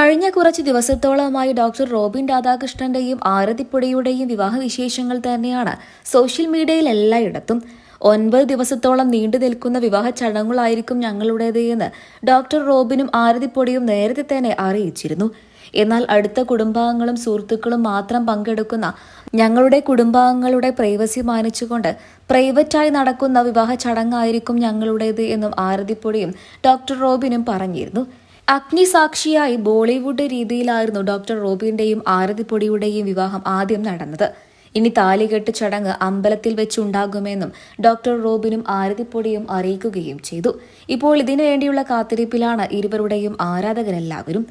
കഴിഞ്ഞ കുറച്ച് ദിവസത്തോളമായി doctor Robin രാധാകൃഷ്ണന്റെയും ആരതിപ്പൊടിയുടെയും വിവാഹ വിശേഷങ്ങൾ തന്നെയാണ് സോഷ്യൽ മീഡിയയിൽ എല്ലായിടത്തും. 9 ദിവസത്തോളം നീണ്ടു നിൽക്കുന്ന വിവാഹ ചടങ്ങുകളായിരിക്കും ഞങ്ങളുടേത് എന്ന് ഡോക്ടർ റോബിനും ആരതിപ്പൊടിയും നേരത്തെ തന്നെ അറിയിച്ചിരുന്നു. എന്നാൽ അടുത്ത കുടുംബാംഗങ്ങളും സുഹൃത്തുക്കളും മാത്രം പങ്കെടുക്കുന്ന ഞങ്ങളുടെ കുടുംബാംഗങ്ങളുടെ പ്രൈവസി മാനിച്ചുകൊണ്ട് പ്രൈവറ്റായി നടക്കുന്ന വിവാഹ ചടങ്ങായിരിക്കും ഞങ്ങളുടേത് എന്നും ആരതിപ്പൊടിയും ഡോക്ടർ റോബിനും പറഞ്ഞിരുന്നു. അഗ്നിസാക്ഷിയായി ബോളിവുഡ് രീതിയിലായിരുന്നു ഡോക്ടർ റോബിന്റെയും ആരതിപ്പൊടിയുടെയും വിവാഹം ആദ്യം നടന്നത്. ഇനി താലികെട്ട് ചടങ്ങ് അമ്പലത്തിൽ വെച്ചുണ്ടാകുമെന്നും ഡോക്ടർ റോബിനും ആരതിപ്പൊടിയും അറിയിക്കുകയും ചെയ്തു. ഇപ്പോൾ ഇതിനുവേണ്ടിയുള്ള കാത്തിരിപ്പിലാണ് ഇരുവരുടെയും ആരാധകരെല്ലാവരും.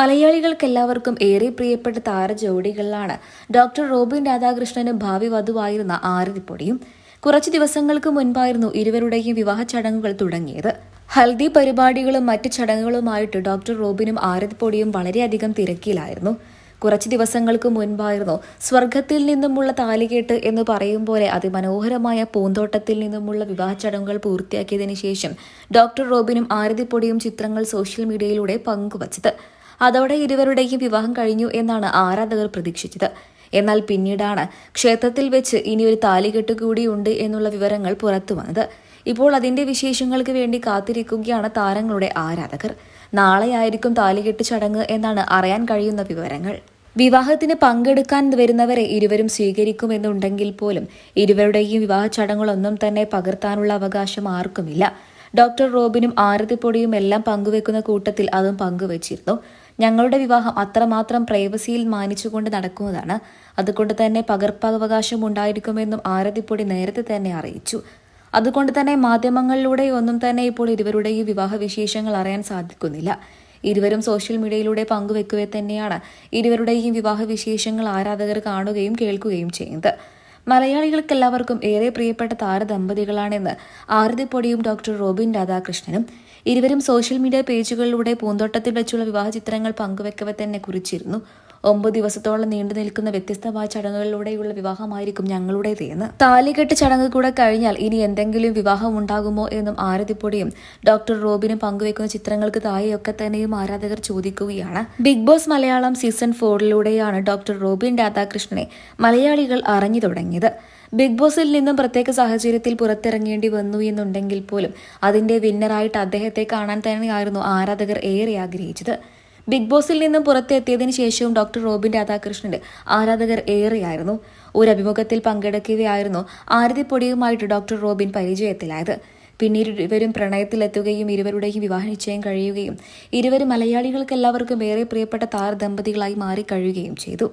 മലയാളികൾക്കെല്ലാവർക്കും ഏറെ പ്രിയപ്പെട്ട താരജോഡികളിലാണ് ഡോക്ടർ റോബിൻ രാധാകൃഷ്ണനും ഭാവി വധുവായിരുന്ന ആരതിപ്പൊടിയും. കുറച്ചു ദിവസങ്ങൾക്ക് മുൻപായിരുന്നു ഇരുവരുടെയും വിവാഹ ചടങ്ങുകൾ തുടങ്ങിയത്. ഹൽദി പരിപാടികളും മറ്റ് ചടങ്ങുകളുമായിട്ട് ഡോക്ടർ റോബിനും ആരതിപ്പൊടിയും വളരെയധികം തിരക്കിലായിരുന്നു. കുറച്ച് ദിവസങ്ങൾക്ക് മുൻപായിരുന്നു സ്വർഗത്തിൽ നിന്നുമുള്ള താലികെട്ട് എന്ന് പറയും പോലെ അതിമനോഹരമായ പൂന്തോട്ടത്തിൽ നിന്നുമുള്ള വിവാഹ ചടങ്ങുകൾ പൂർത്തിയാക്കിയതിനു ശേഷം ഡോക്ടർ റോബിനും ആരതിപ്പൊടിയും ചിത്രങ്ങൾ സോഷ്യൽ മീഡിയയിലൂടെ പങ്കുവച്ചത്. അതോടെ ഇരുവരുടെയും വിവാഹം കഴിഞ്ഞു എന്നാണ് ആരാധകർ പ്രതീക്ഷിച്ചത്. എന്നാൽ പിന്നീടാണ് ക്ഷേത്രത്തിൽ വെച്ച് ഇനിയൊരു താലികെട്ട് കൂടിയുണ്ട് എന്നുള്ള വിവരങ്ങൾ പുറത്തു വന്നത്. ഇപ്പോൾ അതിന്റെ വിശേഷങ്ങൾക്ക് വേണ്ടി കാത്തിരിക്കുകയാണ് താരങ്ങളുടെ ആരാധകർ. നാളെയായിരിക്കും താലികെട്ട് ചടങ്ങ് എന്നാണ് അറിയാൻ കഴിയുന്ന വിവരങ്ങൾ. വിവാഹത്തിന് പങ്കെടുക്കാൻ വരുന്നവരെ ഇരുവരും സ്വീകരിക്കുമെന്നുണ്ടെങ്കിൽ പോലും ഇരുവരുടെയും വിവാഹ ചടങ്ങുകളൊന്നും തന്നെ പകർത്താനുള്ള അവകാശം ആർക്കുമില്ല. ഡോക്ടർ റോബിനും ആരതിപ്പൊടിയും എല്ലാം പങ്കുവെക്കുന്ന കൂട്ടത്തിൽ അതും പങ്കുവച്ചിരുന്നു. ഞങ്ങളുടെ വിവാഹം അത്രമാത്രം പ്രൈവസിയിൽ മാനിച്ചുകൊണ്ട് നടക്കുന്നതാണ്. അതുകൊണ്ട് തന്നെ പകർപ്പവകാശം ഉണ്ടായിരിക്കുമെന്നും ആരതിപ്പൊടി നേരത്തെ തന്നെ അറിയിച്ചു. അതുകൊണ്ട് തന്നെ മാധ്യമങ്ങളിലൂടെ ഒന്നും തന്നെ ഇപ്പോൾ ഇരുവരുടെയും വിവാഹ വിശേഷങ്ങൾ അറിയാൻ സാധിക്കുന്നില്ല. ഇരുവരും സോഷ്യൽ മീഡിയയിലൂടെ പങ്കുവെക്കവേ തന്നെയാണ് ഇരുവരുടെയും വിവാഹ വിശേഷങ്ങൾ ആരാധകർ കാണുകയും കേൾക്കുകയും ചെയ്യുന്നത്. മലയാളികൾക്കെല്ലാവർക്കും ഏറെ പ്രിയപ്പെട്ട താരദമ്പതികളാണെന്ന് ആരതിപ്പൊടിയും ഡോക്ടർ റോബിൻ രാധാകൃഷ്ണനും. ഇരുവരും സോഷ്യൽ മീഡിയ പേജുകളിലൂടെ പൂന്തോട്ടത്തിൽ വെച്ചുള്ള വിവാഹ ചിത്രങ്ങൾ പങ്കുവെക്കവേ തന്നെ കുറിച്ചിരുന്നു. 9 ദിവസത്തോളം നീണ്ടു നിൽക്കുന്ന വ്യത്യസ്തമായ ചടങ്ങുകളിലൂടെയുള്ള വിവാഹമായിരിക്കും ഞങ്ങളുടേത് എന്ന്. താലികെട്ട് ചടങ്ങ് കൂടെ കഴിഞ്ഞാൽ ഇനി എന്തെങ്കിലും വിവാഹം ഉണ്ടാകുമോ എന്നും ആരതിപ്പൊടിയും ഡോക്ടർ റോബിനും പങ്കുവെക്കുന്ന ചിത്രങ്ങൾക്ക് താഴെയൊക്കെ തന്നെയും ആരാധകർ ചോദിക്കുകയാണ്. Bigg Boss Malayalam season 4 doctor Robin രാധാകൃഷ്ണനെ മലയാളികൾ അറിഞ്ഞു തുടങ്ങിയത്. ബിഗ് ബോസിൽ നിന്നും പ്രത്യേക സാഹചര്യത്തിൽ പുറത്തിറങ്ങേണ്ടി വന്നു എന്നുണ്ടെങ്കിൽ പോലും അതിന്റെ വിന്നറായിട്ട് അദ്ദേഹത്തെ കാണാൻ തന്നെയായിരുന്നു ആരാധകർ ഏറെ ആഗ്രഹിച്ചത്. ബിഗ് ബോസിൽ നിന്നും പുറത്തെത്തിയതിനു ശേഷവും ഡോക്ടർ റോബിൻ രാധാകൃഷ്ണന്റെ ആരാധകർ ഏറെയായിരുന്നു. ഒരു അഭിമുഖത്തിൽ പങ്കെടുക്കുകയായിരുന്നു ആരതിപ്പൊടിയുമായിട്ട് ഡോക്ടർ റോബിൻ പരിചയത്തിലായത്. പിന്നീട് ഇരുവരും പ്രണയത്തിലെത്തുകയും ഇരുവരുടെയും വിവാഹ നിശ്ചയം കഴിയുകയും ഇരുവരും മലയാളികൾക്കെല്ലാവർക്കും ഏറെ പ്രിയപ്പെട്ട താരദമ്പതികളായി മാറിക്കഴിയുകയും ചെയ്തു.